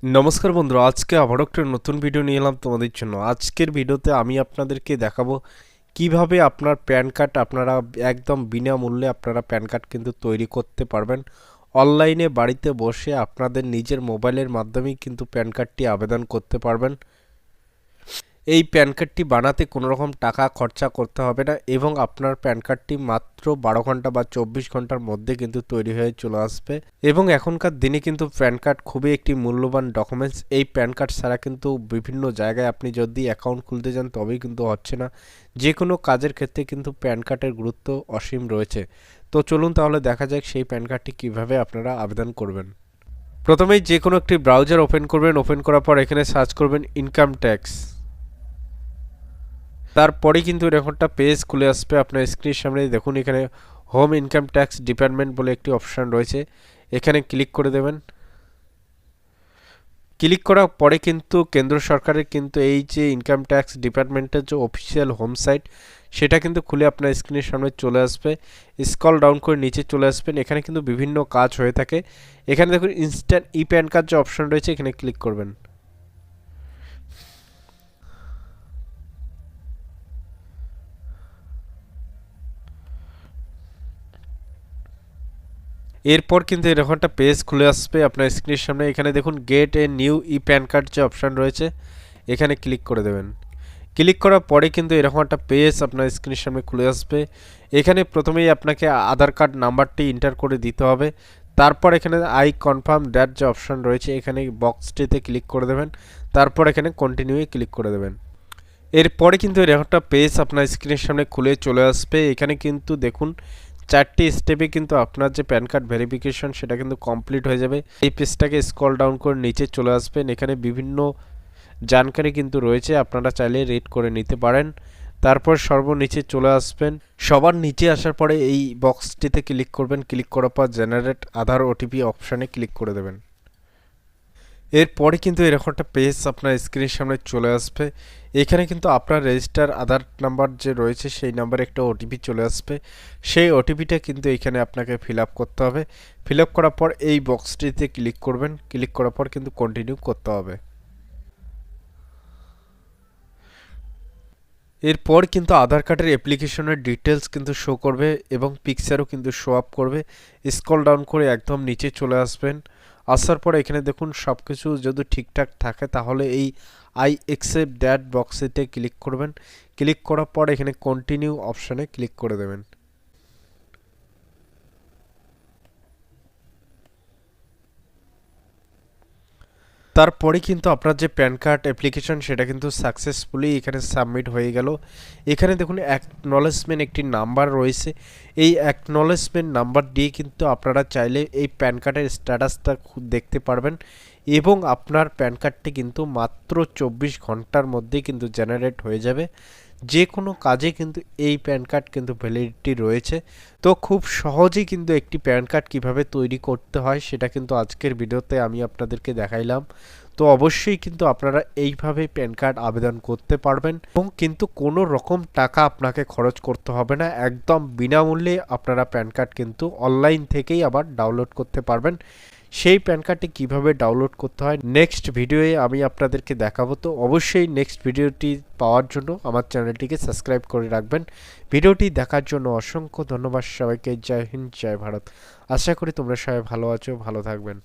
নমস্কার বন্ধুরা, আজকে আবারও একটা নতুন ভিডিও নিয়ে এলাম তোমাদের জন্য। আজকের ভিডিওতে আমি আপনাদেরকে দেখাবো কিভাবে আপনার প্যান কার্ড আপনারা একদম বিনামূল্যে আপনারা প্যান কার্ড কিন্তু তৈরি করতে পারবেন। অনলাইনে বাড়িতে বসে আপনাদের নিজের মোবাইলের মাধ্যমেই কিন্তু প্যান কার্ডটি আবেদন করতে পারবেন। এই প্যান কার্ডটি বানাতে কোনো রকম টাকা খরচা করতে হবে না এবং আপনার প্যান কার্ডটি মাত্র 12 ঘন্টা বা 24 ঘন্টার মধ্যে কিন্তু তৈরি হয়ে চলে আসবে। এবং এখনকার দিনে কিন্তু প্যান কার্ড খুবই একটি মূল্যবান ডকুমেন্টস। এই প্যান কার্ড ছাড়া কিন্তু বিভিন্ন জায়গায় আপনি যদি অ্যাকাউন্ট খুলতে যান তবেই কিন্তু হচ্ছে না। যে কোনো কাজের ক্ষেত্রে কিন্তু প্যান কার্ডের গুরুত্ব অসীম রয়েছে। তো চলুন তাহলে দেখা যাক সেই প্যান কার্ডটি কীভাবে আপনারা আবেদন করবেন। প্রথমেই যে কোনো একটি ব্রাউজার ওপেন করবেন। ওপেন করার পর এখানে সার্চ করবেন ইনকাম ট্যাক্স। তারপরে কিন্তু এরকম একটা পেজ খুলে আসবে আপনার স্ক্রিনের সামনে। দেখুন এখানে হোম ইনকাম ট্যাক্স ডিপার্টমেন্ট বলে একটি অপশান রয়েছে, এখানে ক্লিক করে দেবেন। ক্লিক করার পরে কিন্তু কেন্দ্র সরকারের কিন্তু এই যে ইনকাম ট্যাক্স ডিপার্টমেন্টের যে অফিসিয়াল হোম সাইট সেটা কিন্তু খুলে আপনার স্ক্রিনের সামনে চলে আসবে। স্ক্রল ডাউন করে নিচে চলে আসবেন, এখানে কিন্তু বিভিন্ন কাজ হয়ে থাকে। এখানে দেখুন ইনস্ট্যান্ট ই প্যান কার্ড যে অপশান রয়েছে এখানে ক্লিক করবেন। এরপর কিন্তু এরকম একটা পেজ খুলে আসবে আপনার স্ক্রিনের সামনে। এখানে দেখুন gate a new E pan card যে অপশান রয়েছে এখানে ক্লিক করে দেবেন। ক্লিক করার পরে কিন্তু এরকম একটা পেজ আপনার স্ক্রিনের সামনে খুলে আসবে। এখানে প্রথমেই আপনাকে আধার কার্ড নাম্বারটি এন্টার করে দিতে হবে। তারপর এখানে আই কনফার্ম দ্যাট যে অপশান রয়েছে এখানে বক্সটিতে ক্লিক করে দেবেন। তারপর এখানে কন্টিনিউয়ে ক্লিক করে দেবেন। এরপরে কিন্তু এরকম একটা পেজ আপনার স্ক্রিনের সামনে খুলে চলে আসবে। এখানে কিন্তু দেখুন 4টি স্টেপে কিন্তু আপনার যে প্যান কার্ড ভেরিফিকেশন সেটা কিন্তু কমপ্লিট হয়ে যাবে। এই পেজটাকে স্ক্রল ডাউন করে নিচে চলে আসবেন, এখানে বিভিন্ন জানকারি কিন্তু রয়েছে, আপনারা চাইলে রিড করে নিতে পারেন। তারপর সর্বনিচে চলে আসবেন। সবার নিচে আসার পরে এই বক্সটিতে ক্লিক করবেন। ক্লিক করার পর জেনারেট আধার ওটিপি অপশানে ক্লিক করে দেবেন। এরপরে কিন্তু এরকম একটা পেজ আপনার স্ক্রিনের সামনে চলে আসবে। এখানে কিন্তু আপনার রেজিস্টার আধার নাম্বার যে রয়েছে সেই নাম্বারে একটা ওটিপি চলে আসবে। সেই ওটিপিটা কিন্তু এখানে আপনাকে ফিল আপ করতে হবে। ফিল আপ করার পর এই বক্সটিতে ক্লিক করবেন। ক্লিক করার পর কিন্তু কন্টিনিউ করতে হবে। এরপর কিন্তু আধার কার্ডের অ্যাপ্লিকেশনের ডিটেলস কিন্তু শো করবে এবং পিকচারও কিন্তু শো আপ করবে। স্ক্রল ডাউন করে একদম নিচে চলে আসবেন। আসার পর এখানে দেখুন সব কিছু যদি ঠিকঠাক থাকে তাহলে এই আই অ্যাকসেপ্ট দ্যাট বক্সেতে ক্লিক করবেন। ক্লিক করার পর এখানে কন্টিনিউ অপশানে ক্লিক করে দেবেন। তারপরে কিন্তু আপনার যে প্যান কার্ড অ্যাপ্লিকেশন সেটা কিন্তু সাকসেসফুলি এখানে সাবমিট হয়ে গেল। এখানে দেখুন অ্যাকনলেজমেন্ট একটি নাম্বার রয়েছে। এই অ্যাকনলেজমেন্ট নাম্বার দিয়ে কিন্তু আপনারা চাইলে এই প্যান কার্ডের স্ট্যাটাসটা দেখতে পারবেন এবং আপনার প্যান কার্ডটি কিন্তু মাত্র 24 ঘন্টার মধ্যে কিন্তু জেনারেট হয়ে যাবে। যে কোনো কাজে কিন্তু এই প্যান কার্ড কিন্তু ভ্যালিডিটি রয়েছে। তো খুব সহজেই কিন্তু একটি প্যান কার্ড কীভাবে তৈরি করতে হয় সেটা কিন্তু আজকের ভিডিওতে আমি আপনাদেরকে দেখাইলাম। তো অবশ্যই কিন্তু আপনারা এইভাবে প্যান কার্ড আবেদন করতে পারবেন এবং কিন্তু কোনো রকম টাকা আপনাকে খরচ করতে হবে না। একদম বিনামূল্যে আপনারা প্যান কার্ড কিন্তু অনলাইন থেকেই আবার ডাউনলোড করতে পারবেন। সেই প্যান কার্ডটি কীভাবে ডাউনলোড করতে হয় নেক্সট ভিডিওয়ে আমি আপনাদেরকে দেখাবো। তো অবশ্যই নেক্সট ভিডিওটি পাওয়ার জন্য আমার চ্যানেলটিকে সাবস্ক্রাইব করে রাখবেন। ভিডিওটি দেখার জন্য অসংখ্য ধন্যবাদ সবাইকে। জয় হিন্দ, জয় ভারত। আশা করি তোমরা সবাই ভালো আছো, ভালো থাকবেন।